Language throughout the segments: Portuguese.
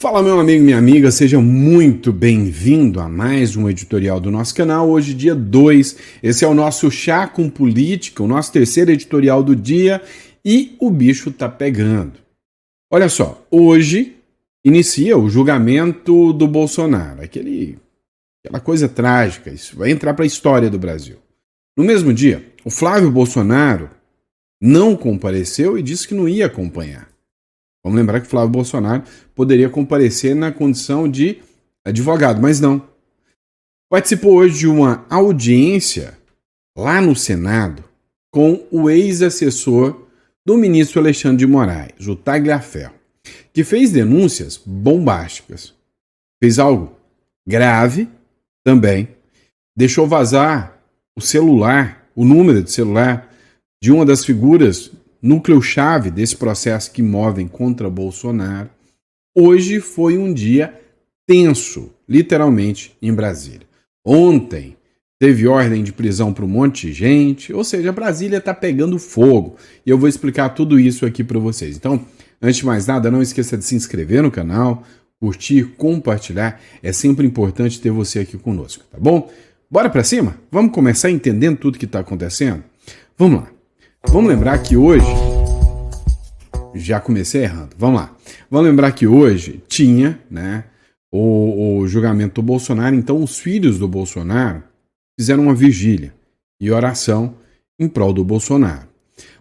Fala, meu amigo, minha amiga, seja muito bem-vindo a mais um editorial do nosso canal. Hoje, dia 2, esse é o nosso Chá com Política, o nosso terceiro editorial do dia e o bicho tá pegando. Olha só, hoje inicia o julgamento do Bolsonaro, aquela coisa trágica, isso vai entrar para a história do Brasil. No mesmo dia, o Flávio Bolsonaro não compareceu e disse que não ia acompanhar. Vamos lembrar que Flávio Bolsonaro poderia comparecer na condição de advogado, mas não. Participou hoje de uma audiência lá no Senado com o ex-assessor do ministro Alexandre de Moraes, o Tagliaferro, que fez denúncias bombásticas. Fez algo grave também. Deixou vazar o celular, o número de celular de uma das figuras núcleo-chave desse processo que movem contra Bolsonaro. Hoje foi um dia tenso, literalmente, em Brasília. Ontem teve ordem de prisão para um monte de gente, ou seja, Brasília está pegando fogo. E eu vou explicar tudo isso aqui para vocês. Então, antes de mais nada, não esqueça de se inscrever no canal, curtir, compartilhar. É sempre importante ter você aqui conosco, tá bom? Bora para cima? Vamos começar entendendo tudo que está acontecendo? Vamos lá. Vamos lembrar que hoje... Já comecei errando. Vamos lá. Vamos lembrar que hoje tinha, o julgamento do Bolsonaro. Então, os filhos do Bolsonaro fizeram uma vigília e oração em prol do Bolsonaro.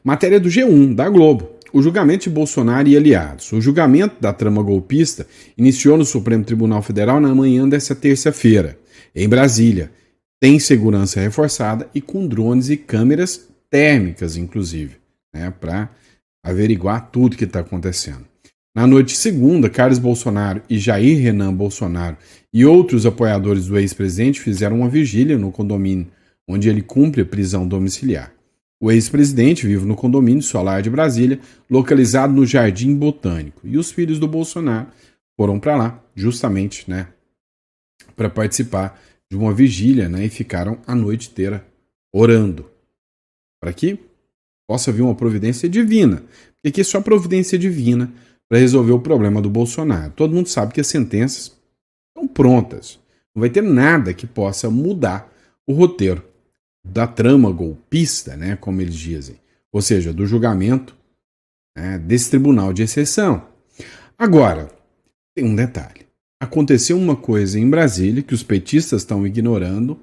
Matéria do G1, da Globo. O julgamento de Bolsonaro e aliados. O julgamento da trama golpista iniciou no Supremo Tribunal Federal na manhã desta terça-feira, em Brasília. Tem segurança reforçada e com drones e câmeras térmicas, inclusive, para averiguar tudo que está acontecendo. Na noite de segunda, Carlos Bolsonaro e Jair Renan Bolsonaro e outros apoiadores do ex-presidente fizeram uma vigília no condomínio onde ele cumpre a prisão domiciliar. O ex-presidente vive no condomínio Solar de Brasília, localizado no Jardim Botânico. E os filhos do Bolsonaro foram para lá, justamente, para participar de uma vigília, e ficaram a noite inteira orando. Para que possa vir uma providência divina. Porque aqui é só providência divina para resolver o problema do Bolsonaro. Todo mundo sabe que as sentenças estão prontas. Não vai ter nada que possa mudar o roteiro da trama golpista, como eles dizem. Ou seja, do julgamento desse tribunal de exceção. Agora, tem um detalhe. Aconteceu uma coisa em Brasília que os petistas estão ignorando,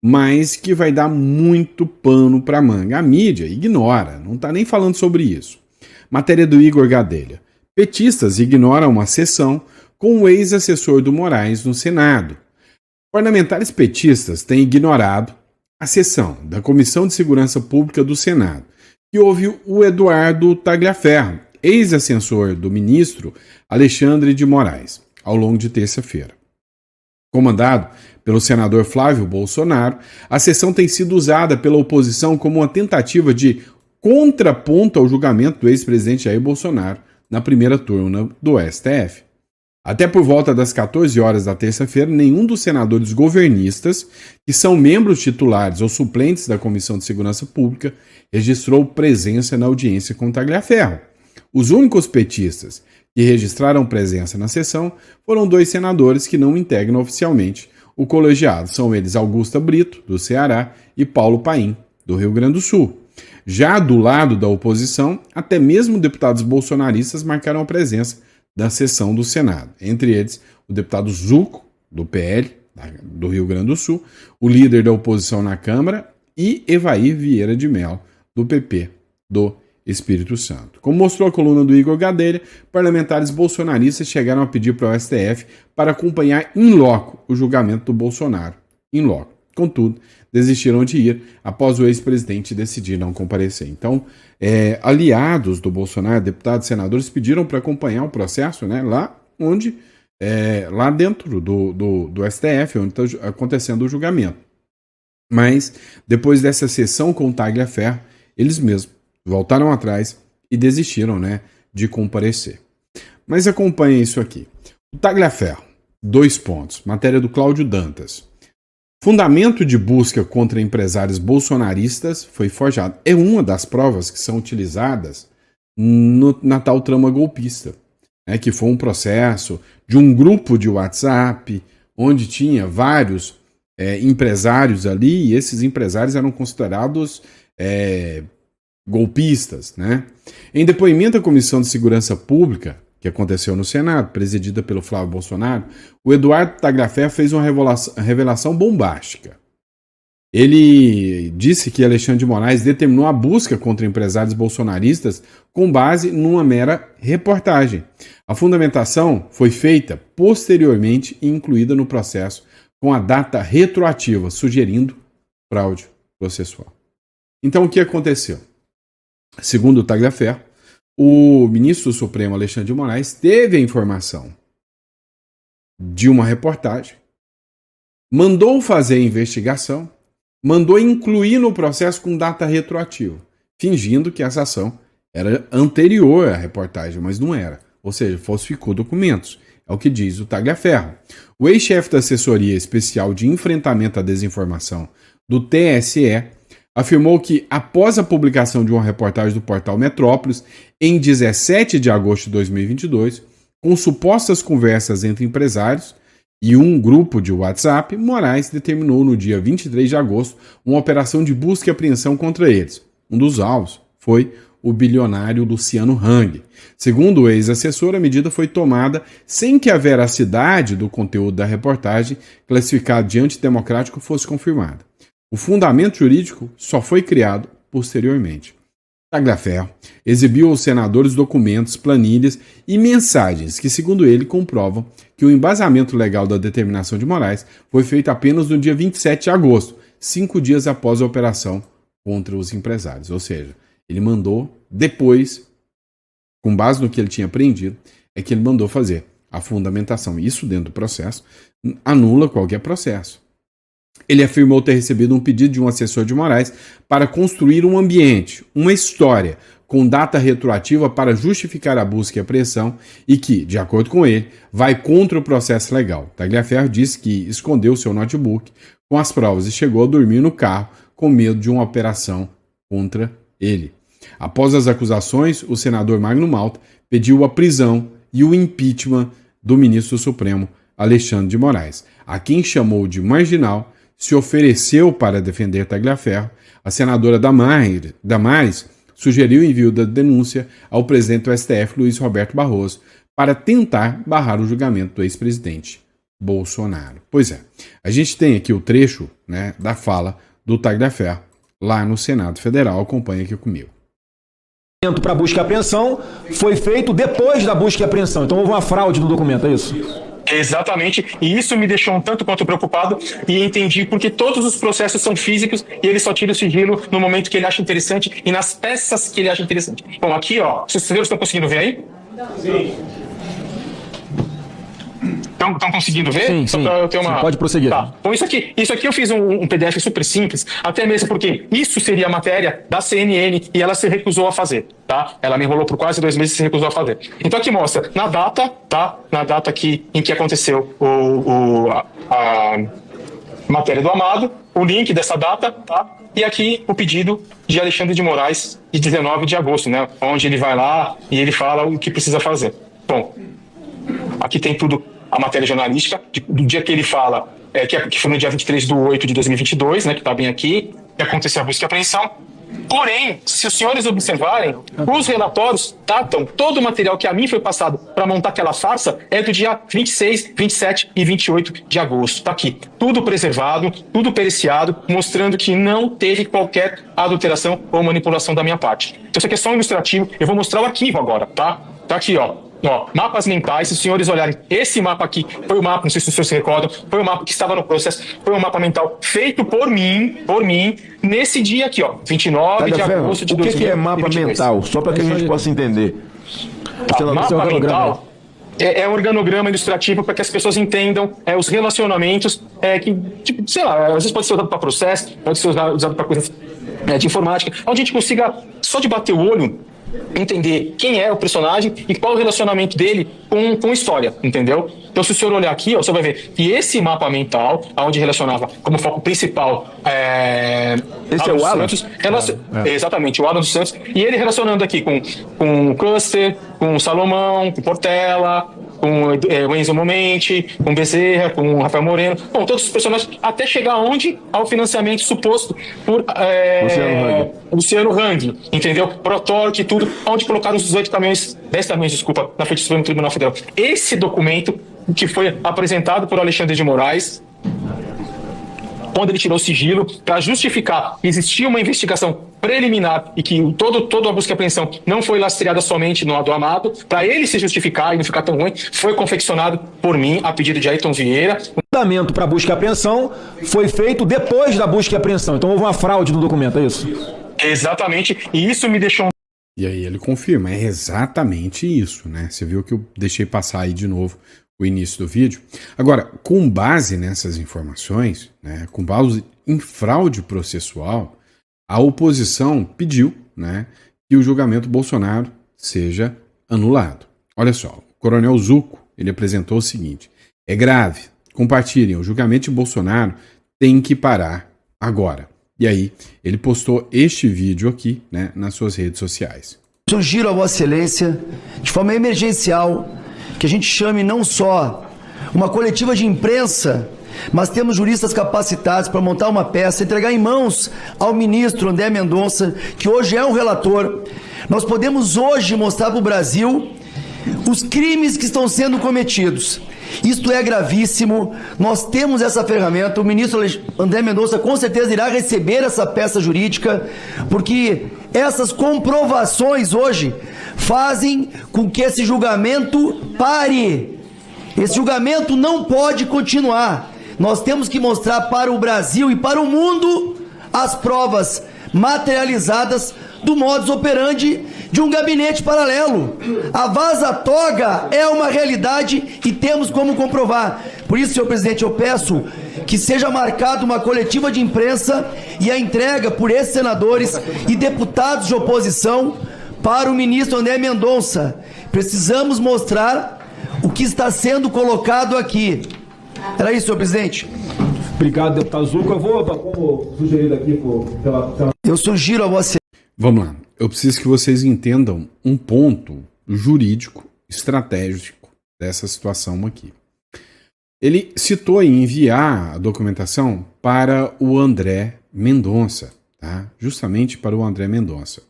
mas que vai dar muito pano para manga. A mídia ignora, não está nem falando sobre isso. Matéria do Igor Gadelha. Petistas ignoram uma sessão com o ex-assessor do Moraes no Senado. Parlamentares petistas têm ignorado a sessão da Comissão de Segurança Pública do Senado, que houve o Eduardo Tagliaferro, ex-assessor do ministro Alexandre de Moraes, ao longo de terça-feira. Comandado pelo senador Flávio Bolsonaro, a sessão tem sido usada pela oposição como uma tentativa de contraponto ao julgamento do ex-presidente Jair Bolsonaro na primeira turma do STF. Até por volta das 14 horas da terça-feira, nenhum dos senadores governistas, que são membros titulares ou suplentes da Comissão de Segurança Pública, registrou presença na audiência com Tagliaferro. Os únicos petistas que registraram presença na sessão foram dois senadores que não integram oficialmente o colegiado. São eles Augusta Brito, do Ceará, e Paulo Paim, do Rio Grande do Sul. Já do lado da oposição, até mesmo deputados bolsonaristas marcaram a presença da sessão do Senado. Entre eles, o deputado Zucco, do PL, do Rio Grande do Sul, o líder da oposição na Câmara, e Evair Vieira de Mello, do PP, do Espírito Santo. Como mostrou a coluna do Igor Gadelha, parlamentares bolsonaristas chegaram a pedir para o STF para acompanhar in loco o julgamento do Bolsonaro. In loco. Contudo, desistiram de ir após o ex-presidente decidir não comparecer. Então, aliados do Bolsonaro, deputados e senadores, pediram para acompanhar o processo lá dentro do STF, onde está acontecendo o julgamento. Mas, depois dessa sessão com o Tagliaferro, eles mesmos voltaram atrás e desistiram, de comparecer. Mas acompanhem isso aqui. O Tagliaferro, 2 pontos. Matéria do Cláudio Dantas. Fundamento de busca contra empresários bolsonaristas foi forjado. É uma das provas que são utilizadas na tal trama golpista. né, que foi um processo de um grupo de WhatsApp, onde tinha vários empresários ali, e esses empresários eram considerados golpistas, né? Em depoimento à Comissão de Segurança Pública, que aconteceu no Senado, presidida pelo Flávio Bolsonaro, o Eduardo Tagliaferro fez uma revelação bombástica. Ele disse que Alexandre de Moraes determinou a busca contra empresários bolsonaristas com base numa mera reportagem. A fundamentação foi feita posteriormente e incluída no processo com a data retroativa, sugerindo fraude processual. Então, o que aconteceu? Segundo o Tagliaferro, o ministro do Supremo, Alexandre de Moraes, teve a informação de uma reportagem, mandou fazer a investigação, mandou incluir no processo com data retroativa, fingindo que essa ação era anterior à reportagem, mas não era. Ou seja, falsificou documentos. É o que diz o Tagliaferro. O ex-chefe da Assessoria Especial de Enfrentamento à Desinformação do TSE afirmou que, após a publicação de uma reportagem do portal Metrópolis, em 17 de agosto de 2022, com supostas conversas entre empresários e um grupo de WhatsApp, Moraes determinou no dia 23 de agosto uma operação de busca e apreensão contra eles. Um dos alvos foi o bilionário Luciano Hang. Segundo o ex-assessor, a medida foi tomada sem que a veracidade do conteúdo da reportagem, classificado de antidemocrático, fosse confirmada. O fundamento jurídico só foi criado posteriormente. Tagliaferro exibiu aos senadores documentos, planilhas e mensagens que, segundo ele, comprovam que o embasamento legal da determinação de Moraes foi feito apenas no dia 27 de agosto, 5 dias após a operação contra os empresários. Ou seja, ele mandou depois, com base no que ele tinha aprendido, é que ele mandou fazer a fundamentação. Isso, dentro do processo, anula qualquer processo. Ele afirmou ter recebido um pedido de um assessor de Moraes para construir um ambiente, uma história, com data retroativa para justificar a busca e apreensão e que, de acordo com ele, vai contra o processo legal. Tagliaferro disse que escondeu seu notebook com as provas e chegou a dormir no carro com medo de uma operação contra ele. Após as acusações, o senador Magno Malta pediu a prisão e o impeachment do ministro do Supremo, Alexandre de Moraes, a quem chamou de marginal. Se ofereceu para defender Tagliaferro. A senadora Damares sugeriu o envio da denúncia ao presidente do STF, Luiz Roberto Barroso, para tentar barrar o julgamento do ex-presidente Bolsonaro. Pois é, a gente tem aqui o trecho, né, da fala do Tagliaferro lá no Senado Federal. Acompanha aqui comigo. Para busca e apreensão foi feito depois da busca e apreensão. Então houve uma fraude no documento, é isso? Exatamente, e isso me deixou um tanto quanto preocupado e entendi porque todos os processos são físicos e ele só tira o sigilo no momento que ele acha interessante e nas peças que ele acha interessante. Bom, aqui, ó, os senhores estão conseguindo ver aí? Sim. Estão conseguindo ver? Sim, sim. Eu ter uma... Sim, pode prosseguir. Tá. Bom, isso aqui eu fiz um PDF super simples, até mesmo porque isso seria a matéria da CNN e ela se recusou a fazer, tá? Ela me enrolou por quase 2 meses e se recusou a fazer. Então aqui mostra, na data, tá? Na data aqui em que aconteceu a matéria do Amado, o link dessa data, tá? E aqui o pedido de Alexandre de Moraes de 19 de agosto, né? Onde ele vai lá e ele fala o que precisa fazer. Bom, aqui tem tudo. A matéria jornalística, do dia que ele fala, que foi no dia 23/8 de 2022, né, que está bem aqui, que aconteceu a busca e apreensão. Porém, se os senhores observarem, os relatórios datam todo o material que a mim foi passado para montar aquela farsa é do dia 26, 27 e 28 de agosto. Está aqui, tudo preservado, tudo periciado, mostrando que não teve qualquer adulteração ou manipulação da minha parte. Então isso aqui é só um ilustrativo, eu vou mostrar o arquivo agora, tá? Tá aqui, ó. Ó, mapas mentais, se os senhores olharem, esse mapa aqui foi o mapa, não sei se os senhores se recordam, foi o mapa que estava no processo, foi um mapa mental feito por mim, nesse dia aqui, ó, 29 de agosto de 2022. O que é mapa mental? Só para que a gente possa entender. Tá, mapa mental é um organograma ilustrativo para que as pessoas entendam os relacionamentos que, tipo, sei lá, às vezes pode ser usado para processo, pode ser usado para coisas de informática, onde a gente consiga, só de bater o olho, entender quem é o personagem e qual o relacionamento dele com história, entendeu? Então, se o senhor olhar aqui, ó, você vai ver que esse mapa mental, onde relacionava como foco principal esse é o Alan? Santos, exatamente, o Alan dos Santos, e ele relacionando aqui com o Custer, com o Salomão, com o Portela, com o Enzo Momenti, com o Bezerra, com o Rafael Moreno, bom, todos os personagens, até chegar onde ao financiamento suposto por Luciano Hang, entendeu? Protorque e tudo, onde colocaram os 10 caminhões, desculpa, na frente do Supremo Tribunal Federal. Esse documento que foi apresentado por Alexandre de Moraes, quando ele tirou o sigilo, para justificar que existia uma investigação preliminar e que toda a busca e apreensão não foi lastreada somente no do Amado, para ele se justificar e não ficar tão ruim, foi confeccionado por mim, a pedido de Ayrton Vieira. O fundamento para busca e apreensão foi feito depois da busca e apreensão. Então houve uma fraude no documento, é isso? Exatamente, e isso me deixou... E aí ele confirma, é exatamente isso, né? Você viu que eu deixei passar aí de novo o início do vídeo. Agora, com base nessas informações, né, com base em fraude processual, a oposição pediu, né, que o julgamento Bolsonaro seja anulado. Olha só, o Coronel Zucco, ele apresentou o seguinte: é grave, compartilhem, o julgamento de Bolsonaro tem que parar agora. E aí, ele postou este vídeo aqui, né, nas suas redes sociais. Sugiro a Vossa Excelência, de forma emergencial, que a gente chame não só uma coletiva de imprensa, mas temos juristas capacitados para montar uma peça, entregar em mãos ao ministro André Mendonça, que hoje é um relator. Nós podemos hoje mostrar para o Brasil os crimes que estão sendo cometidos. Isto é gravíssimo, nós temos essa ferramenta, o ministro André Mendonça com certeza irá receber essa peça jurídica, porque essas comprovações hoje fazem com que esse julgamento pare. Esse julgamento não pode continuar. Nós temos que mostrar para o Brasil e para o mundo as provas materializadas do modus operandi de um gabinete paralelo. A vaza-toga é uma realidade e temos como comprovar. Por isso, senhor presidente, eu peço que seja marcada uma coletiva de imprensa e a entrega por esses senadores e deputados de oposição para o ministro André Mendonça. Precisamos mostrar o que está sendo colocado aqui. Era isso, senhor presidente. Obrigado, deputado Zucco. Eu vou, como sugerido aqui pela... Eu sugiro a você... Vamos lá. Eu preciso que vocês entendam um ponto jurídico, estratégico dessa situação aqui. Ele citou em enviar a documentação para o André Mendonça, tá? Justamente para o André Mendonça.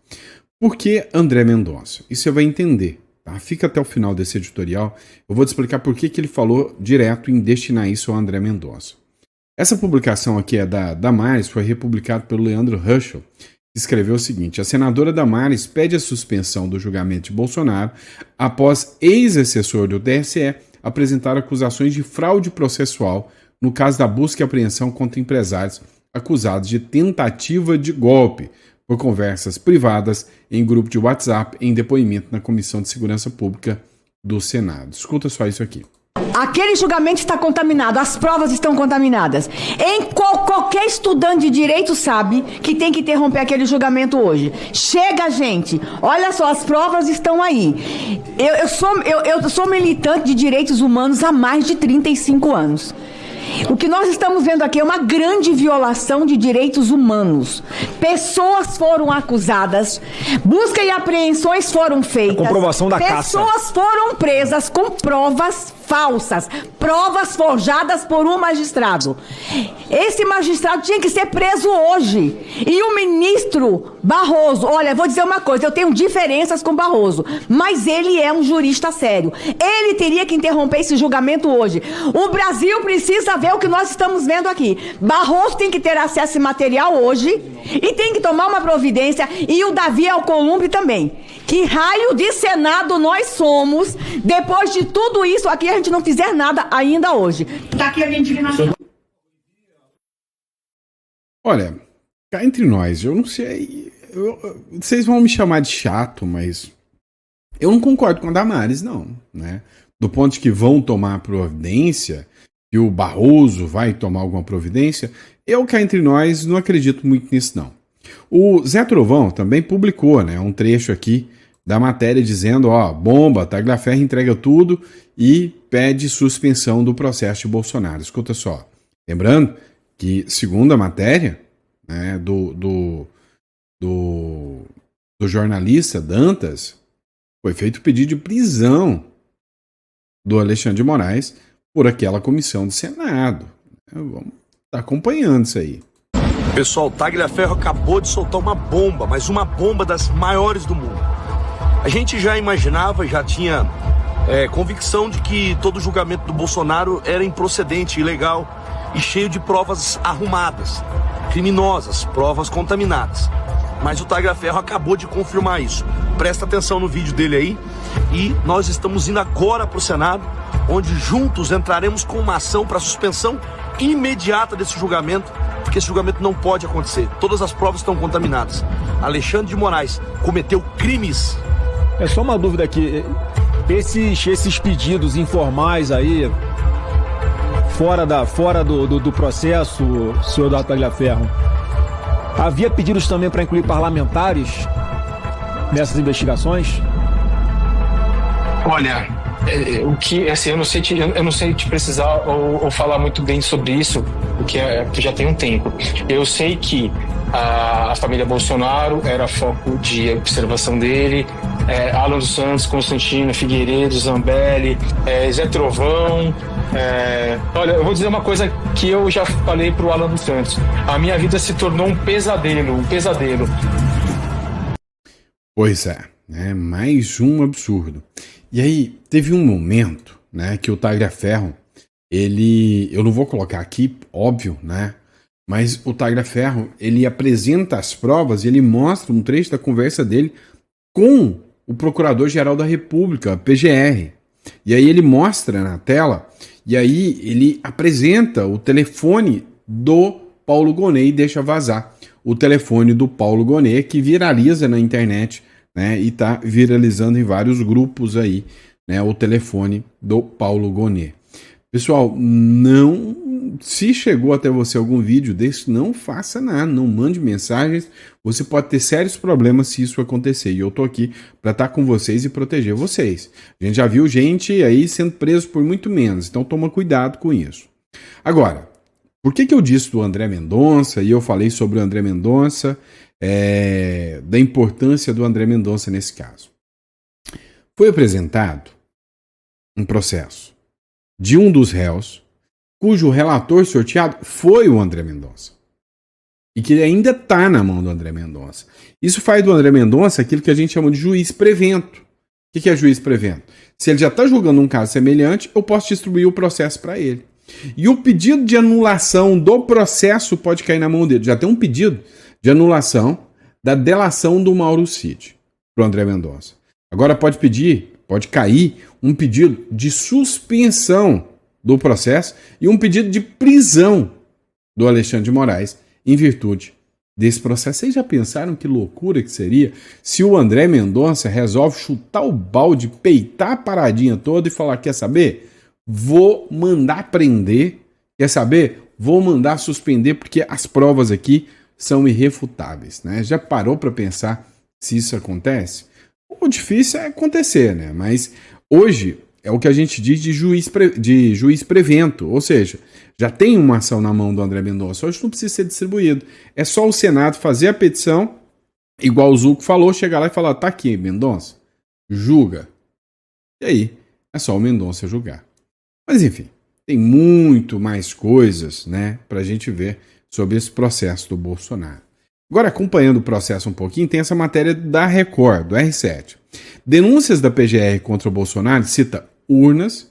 Por que André Mendonça? Isso você vai entender, tá? Fica até o final desse editorial. Eu vou te explicar por que ele falou direto em destinar isso ao André Mendonça. Essa publicação aqui é da Damares, foi republicada pelo Leandro Ruschel, que escreveu o seguinte: a senadora Damares pede a suspensão do julgamento de Bolsonaro após ex-assessor do TSE apresentar acusações de fraude processual no caso da busca e apreensão contra empresários acusados de tentativa de golpe por conversas privadas em grupo de WhatsApp em depoimento na Comissão de Segurança Pública do Senado. Escuta só isso aqui. Aquele julgamento está contaminado, as provas estão contaminadas. Qualquer estudante de direito sabe que tem que interromper aquele julgamento hoje. Chega, gente. Olha só, as provas estão aí. Eu sou militante de direitos humanos há mais de 35 anos. O que nós estamos vendo aqui é uma grande violação de direitos humanos. Pessoas foram acusadas, busca e apreensões foram feitas. A comprovação da caça. Pessoas foram presas com provas falsas, provas forjadas por um magistrado. Esse magistrado tinha que ser preso hoje. E o ministro Barroso, olha, vou dizer uma coisa, eu tenho diferenças com Barroso, mas ele é um jurista sério. Ele teria que interromper esse julgamento hoje. O Brasil precisa ver o que nós estamos vendo aqui. Barroso tem que ter acesso a esse material hoje e tem que tomar uma providência, e o Davi Alcolumbre também. Que raio de Senado nós somos, depois de tudo isso aqui, a gente não fizer nada ainda hoje. Tá aqui a minha indignação. Olha, cá entre nós, eu não sei, vocês vão me chamar de chato, mas eu não concordo com a Damares, não, né? Do ponto de que vão tomar providência, que o Barroso vai tomar alguma providência, eu cá entre nós não acredito muito nisso, não. O Zé Trovão também publicou, né, um trecho aqui da matéria dizendo, ó, bomba, Tagliaferro entrega tudo e pede suspensão do processo de Bolsonaro. Escuta só. Lembrando que, segundo a matéria, né, do jornalista Dantas, foi feito o pedido de prisão do Alexandre de Moraes por aquela comissão do Senado. Vamos estar acompanhando isso aí. Pessoal, Tagliaferro acabou de soltar uma bomba, mas uma bomba das maiores do mundo. A gente já imaginava, já tinha convicção de que todo julgamento do Bolsonaro era improcedente, ilegal e cheio de provas arrumadas, criminosas, provas contaminadas. Mas o Tagliaferro acabou de confirmar isso. Presta atenção no vídeo dele aí. E nós estamos indo agora para o Senado, onde juntos entraremos com uma ação para suspensão imediata desse julgamento, porque esse julgamento não pode acontecer. Todas as provas estão contaminadas. Alexandre de Moraes cometeu crimes. É só uma dúvida aqui. Esses pedidos informais aí, fora do processo, senhor Tagliaferro, havia pedidos também para incluir parlamentares nessas investigações? Olha, o que, assim, eu não sei te precisar ou falar muito bem sobre isso, porque já tem um tempo. Eu sei que a família Bolsonaro era foco de observação dele, Alan dos Santos, Constantino, Figueiredo, Zambelli, Zé Trovão. Olha, eu vou dizer uma coisa que eu já falei pro Alan dos Santos. A minha vida se tornou um pesadelo. Pois é, mais um absurdo. E aí, teve um momento, né, que o Tagliaferro, eu não vou colocar aqui, óbvio, né, mas o Tagliaferro, ele apresenta as provas e ele mostra um trecho da conversa dele com o Procurador-Geral da República, PGR. E aí ele mostra na tela, e aí ele apresenta o telefone do Paulo Gonet e deixa vazar o telefone do Paulo Gonet, que viraliza na internet, né, e está viralizando em vários grupos aí, né, o telefone do Paulo Gonet. Pessoal, se chegou até você algum vídeo desse, não faça nada, não mande mensagens, você pode ter sérios problemas se isso acontecer, e eu tô aqui para estar com vocês e proteger vocês. A gente já viu gente aí sendo preso por muito menos, então toma cuidado com isso. Agora, por que eu disse do André Mendonça, e eu falei sobre o André Mendonça, da importância do André Mendonça nesse caso? Foi apresentado um processo de um dos réus, cujo relator sorteado foi o André Mendonça. E que ainda está na mão do André Mendonça. Isso faz do André Mendonça aquilo que a gente chama de juiz prevento. O que é juiz prevento? Se ele já está julgando um caso semelhante, eu posso distribuir o processo para ele. E o pedido de anulação do processo pode cair na mão dele. Já tem um pedido de anulação da delação do Mauro Cid para o André Mendonça. Agora pode cair um pedido de suspensão do processo e um pedido de prisão do Alexandre de Moraes em virtude desse processo. Vocês já pensaram que loucura que seria se o André Mendonça resolve chutar o balde, peitar a paradinha toda e falar, quer saber? Vou mandar prender, quer saber? Vou mandar suspender porque as provas aqui são irrefutáveis, né? Já parou para pensar se isso acontece? O difícil é acontecer, né? Mas hoje é o que a gente diz de juiz prevento, ou seja, já tem uma ação na mão do André Mendonça, hoje não precisa ser distribuído. É só o Senado fazer a petição, igual o Zucco falou, chegar lá e falar, tá aqui, Mendonça, julga. E aí, é só o Mendonça julgar. Mas enfim, tem muito mais coisas, né, pra gente ver sobre esse processo do Bolsonaro. Agora, acompanhando o processo um pouquinho, tem essa matéria da Record, do R7. Denúncias da PGR contra o Bolsonaro cita urnas,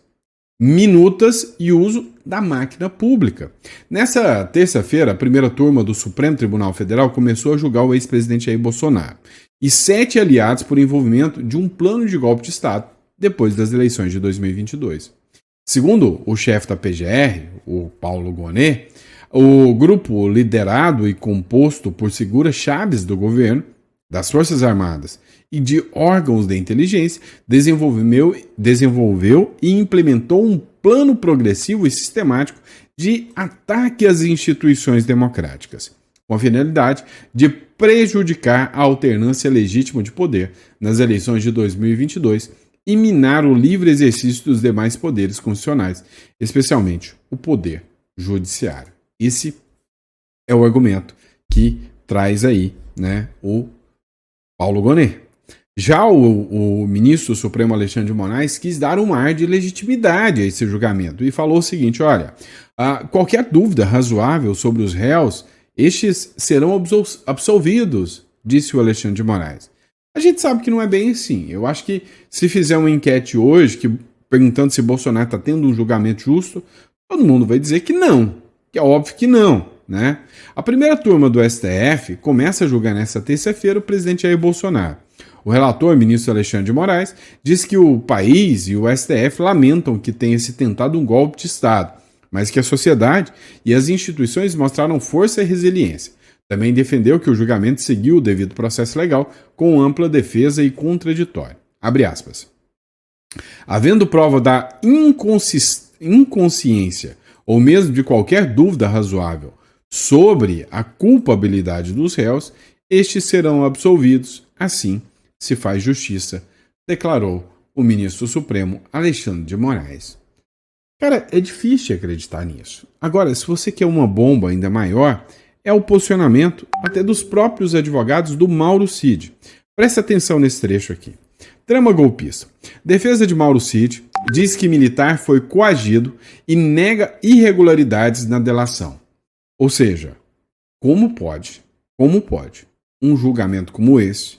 minutas e uso da máquina pública. Nessa terça-feira, a primeira turma do Supremo Tribunal Federal começou a julgar o ex-presidente Jair Bolsonaro e 7 aliados por envolvimento de um plano de golpe de Estado depois das eleições de 2022. Segundo o chefe da PGR, o Paulo Gonet, o grupo liderado e composto por figuras-chaves do governo, das Forças Armadas e de órgãos de inteligência desenvolveu e implementou um plano progressivo e sistemático de ataque às instituições democráticas. com a finalidade de prejudicar a alternância legítima de poder nas eleições de 2022 e minar o livre exercício dos demais poderes constitucionais, especialmente o poder judiciário. Esse é o argumento que traz aí, né, o Paulo Gonet. Já o ministro do Supremo Alexandre de Moraes quis dar um ar de legitimidade a esse julgamento e falou o seguinte: olha, qualquer dúvida razoável sobre os réus, estes serão absolvidos, disse o Alexandre de Moraes. A gente sabe que não é bem assim. Eu acho que se fizer uma enquete hoje perguntando se Bolsonaro está tendo um julgamento justo, todo mundo vai dizer que não, que é óbvio que não, né? A primeira turma do STF começa a julgar nesta terça-feira o presidente Jair Bolsonaro. O relator, o ministro Alexandre de Moraes, diz que o país e o STF lamentam que tenha se tentado um golpe de Estado, mas que a sociedade e as instituições mostraram força e resiliência. Também defendeu que o julgamento seguiu o devido processo legal, com ampla defesa e contraditório. Abre aspas. Havendo prova da inconsciência ou mesmo de qualquer dúvida razoável sobre a culpabilidade dos réus, estes serão absolvidos, assim se faz justiça, declarou o ministro Supremo Alexandre de Moraes. Cara, é difícil acreditar nisso. Agora, se você quer uma bomba ainda maior, é o posicionamento até dos próprios advogados do Mauro Cid. Presta atenção nesse trecho aqui. Trama golpista. Defesa de Mauro Cid diz que militar foi coagido e nega irregularidades na delação. Ou seja, como pode um julgamento como esse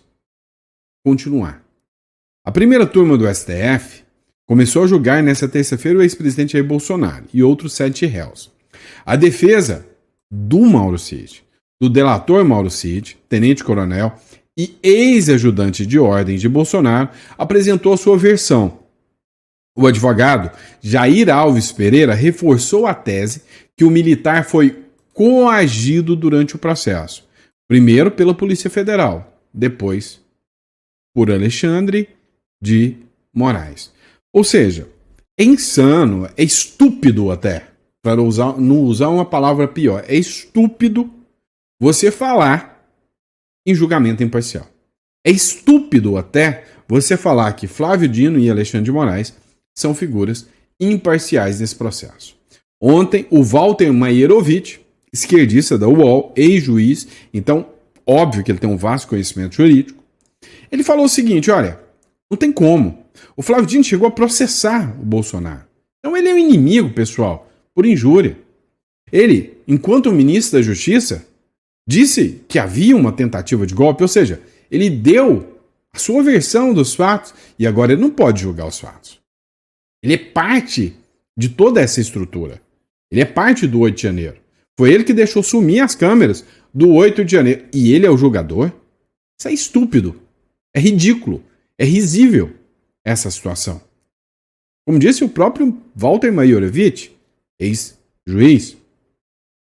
continuar? A primeira turma do STF começou a julgar nesta terça-feira o ex-presidente Jair Bolsonaro e outros 7 réus. A defesa do Mauro Cid, do delator Mauro Cid, tenente-coronel e ex-ajudante de ordem de Bolsonaro, apresentou a sua versão. O advogado Jair Alves Pereira reforçou a tese que o militar foi coagido durante o processo, primeiro pela Polícia Federal, depois por Alexandre de Moraes. Ou seja, é insano, é estúpido até, para não usar uma palavra pior, é estúpido você falar em julgamento imparcial. É estúpido até você falar que Flávio Dino e Alexandre de Moraes são figuras imparciais nesse processo. Ontem, o Walter Maierovitch, esquerdista da UOL, ex-juiz, então óbvio que ele tem um vasto conhecimento jurídico, ele falou o seguinte: olha, não tem como. O Flávio Dino chegou a processar o Bolsonaro. Então ele é um inimigo, pessoal, por injúria. Ele, enquanto ministro da Justiça, disse que havia uma tentativa de golpe, ou seja, ele deu a sua versão dos fatos e agora ele não pode julgar os fatos. Ele é parte de toda essa estrutura. Ele é parte do 8 de janeiro. Foi ele que deixou sumir as câmeras do 8 de janeiro. E ele é o julgador? Isso é estúpido. É ridículo. É risível essa situação. Como disse o próprio Walter Maierovitch, ex-juiz,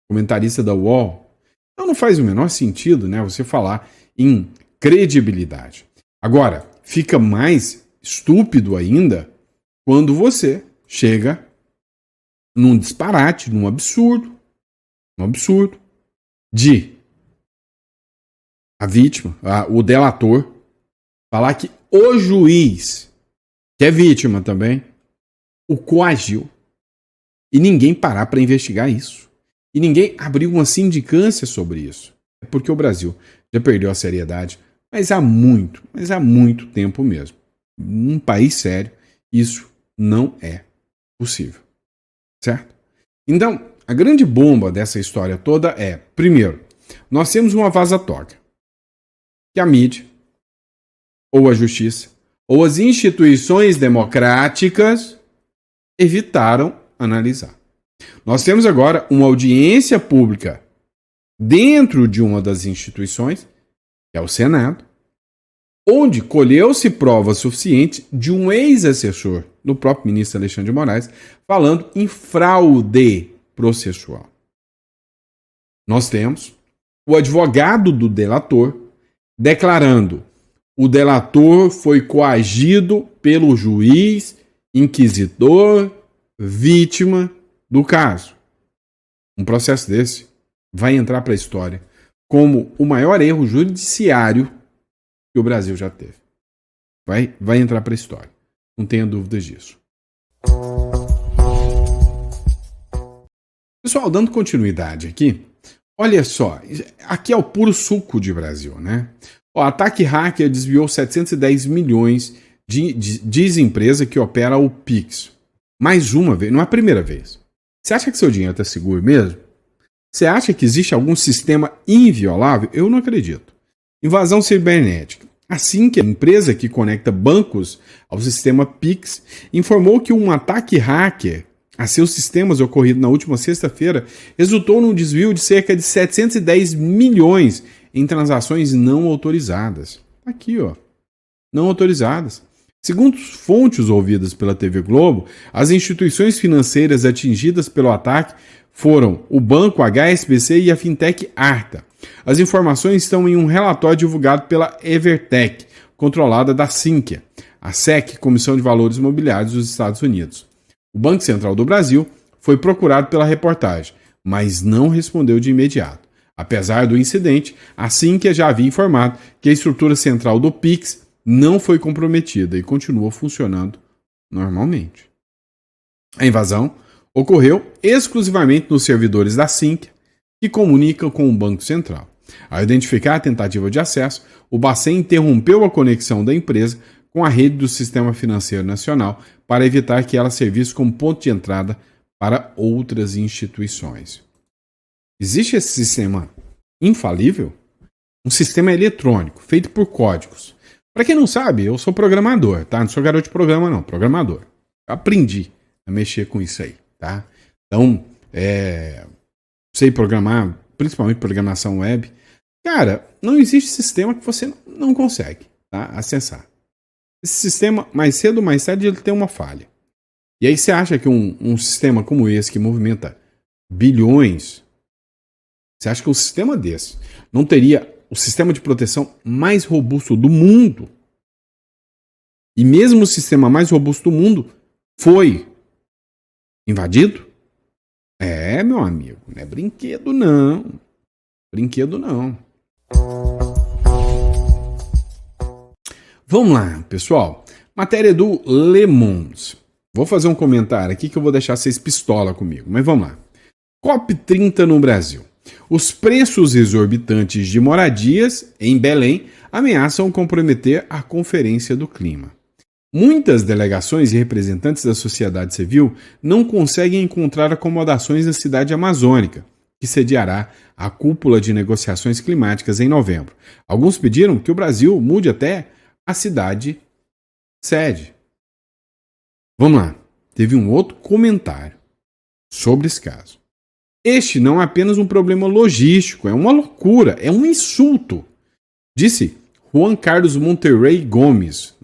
comentarista da UOL, então não faz o menor sentido, né, você falar em credibilidade. Agora, fica mais estúpido ainda quando você chega num disparate, num absurdo de a vítima, o delator, falar que o juiz, que é vítima também, o coagiu. E ninguém parar para investigar isso. E ninguém abriu uma sindicância sobre isso. É porque o Brasil já perdeu a seriedade, mas há muito tempo mesmo. Num país sério, isso não é possível. Certo? Então, a grande bomba dessa história toda é, primeiro, nós temos uma vaza-toga, que a mídia, ou a justiça, ou as instituições democráticas evitaram analisar. Nós temos agora uma audiência pública dentro de uma das instituições, que é o Senado, onde colheu-se prova suficiente de um ex-assessor do próprio ministro Alexandre de Moraes falando em fraude processual. Nós temos o advogado do delator declarando: o delator foi coagido pelo juiz, inquisidor, vítima do caso. Um processo desse vai entrar para a história como o maior erro judiciário que o Brasil já teve. Vai entrar para a história. Não tenha dúvidas disso. Pessoal, dando continuidade aqui, olha só, aqui é o puro suco de Brasil, né? O ataque hacker desviou 710 milhões diz empresa que opera o Pix. Mais uma vez, não é a primeira vez. Você acha que seu dinheiro está seguro mesmo? Você acha que existe algum sistema inviolável? Eu não acredito. Invasão cibernética. Assim que a empresa que conecta bancos ao sistema Pix informou que um ataque hacker a seus sistemas ocorrido na última sexta-feira resultou num desvio de cerca de 710 milhões em transações não autorizadas. Aqui, ó. Não autorizadas. Segundo fontes ouvidas pela TV Globo, as instituições financeiras atingidas pelo ataque foram o banco HSBC e a fintech Arta. As informações estão em um relatório divulgado pela Evertec, controlada da Sinqia, a SEC, Comissão de Valores Imobiliários dos Estados Unidos. O Banco Central do Brasil foi procurado pela reportagem, mas não respondeu de imediato. Apesar do incidente, a Sinqia já havia informado que a estrutura central do Pix não foi comprometida e continua funcionando normalmente. A invasão ocorreu exclusivamente nos servidores da Sinqia, que comunicam com o Banco Central. Ao identificar a tentativa de acesso, o Bacen interrompeu a conexão da empresa com a rede do Sistema Financeiro Nacional para evitar que ela servisse como ponto de entrada para outras instituições. Existe esse sistema infalível? Um sistema eletrônico, feito por códigos. Para quem não sabe, eu sou programador, tá? Não sou garoto de programa, não. Programador. Eu aprendi a mexer com isso aí, tá? Então, sei programar, principalmente programação web. Cara, não existe sistema que você não consegue, tá? Acessar. Esse sistema, mais cedo ou mais tarde, ele tem uma falha. E aí você acha que um sistema como esse, que movimenta bilhões, você acha que um sistema desse não teria o sistema de proteção mais robusto do mundo? E mesmo o sistema mais robusto do mundo foi invadido? Meu amigo, não é brinquedo não. Brinquedo não. Vamos lá, pessoal. Matéria do Le Monde. Vou fazer um comentário aqui que eu vou deixar vocês pistola comigo, mas vamos lá. COP30 no Brasil. Os preços exorbitantes de moradias em Belém ameaçam comprometer a Conferência do Clima. Muitas delegações e representantes da sociedade civil não conseguem encontrar acomodações na cidade amazônica, que sediará a cúpula de negociações climáticas em novembro. Alguns pediram que o Brasil mude até a cidade sede. Vamos lá. Teve um outro comentário sobre esse caso. Este não é apenas um problema logístico, é uma loucura, é um insulto, disse Juan Carlos Monterrey Gomes,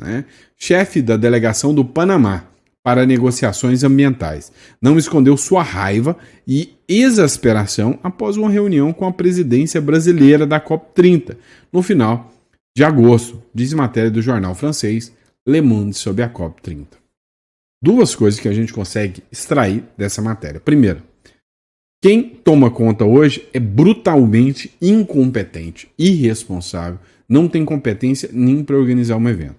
chefe da delegação do Panamá para negociações ambientais. Não escondeu sua raiva e exasperação após uma reunião com a presidência brasileira da COP30, no final de agosto, diz matéria do jornal francês Le Monde sobre a COP30. Duas coisas que a gente consegue extrair dessa matéria. Primeiro, quem toma conta hoje é brutalmente incompetente, irresponsável, não tem competência nem para organizar um evento.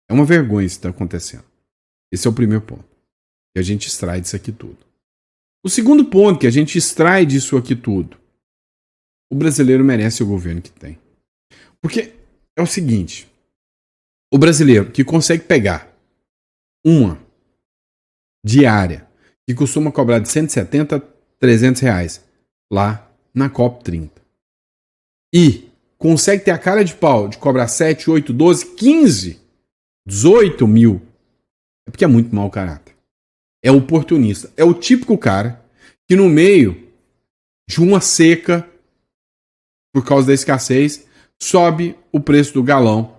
É uma vergonha isso que está acontecendo. Esse é o primeiro ponto que a gente extrai disso aqui tudo. O segundo ponto que a gente extrai disso aqui tudo: o brasileiro merece o governo que tem. Porque é o seguinte, o brasileiro que consegue pegar uma diária que costuma cobrar de 170 a 300 reais lá na COP30 e consegue ter a cara de pau de cobrar 7, 8, 12, 15, 18 mil, é porque é muito mau caráter. É oportunista. É o típico cara que no meio de uma seca, por causa da escassez, sobe o preço do galão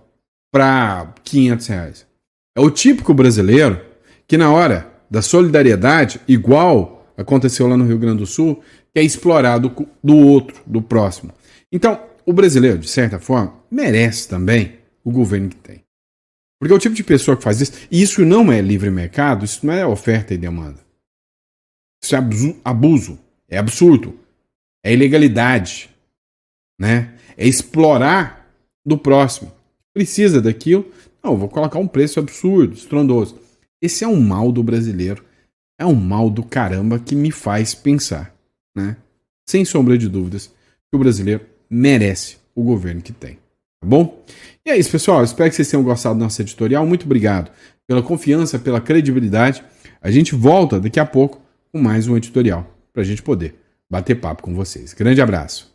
para 500 reais. É o típico brasileiro que na hora da solidariedade, igual aconteceu lá no Rio Grande do Sul, que é explorado do outro, do próximo. Então, o brasileiro, de certa forma, merece também o governo que tem. Porque é o tipo de pessoa que faz isso, e isso não é livre mercado, isso não é oferta e demanda. Isso é abuso, é absurdo, é ilegalidade. né? É explorar do próximo. Precisa daquilo? Não, vou colocar um preço absurdo, estrondoso. Esse é um mal do brasileiro. É um mal do caramba que me faz pensar, né? Sem sombra de dúvidas, que o brasileiro merece o governo que tem. Tá bom? E é isso, pessoal. Espero que vocês tenham gostado do nosso editorial. Muito obrigado pela confiança, pela credibilidade. A gente volta daqui a pouco com mais um editorial, para a gente poder bater papo com vocês. Grande abraço.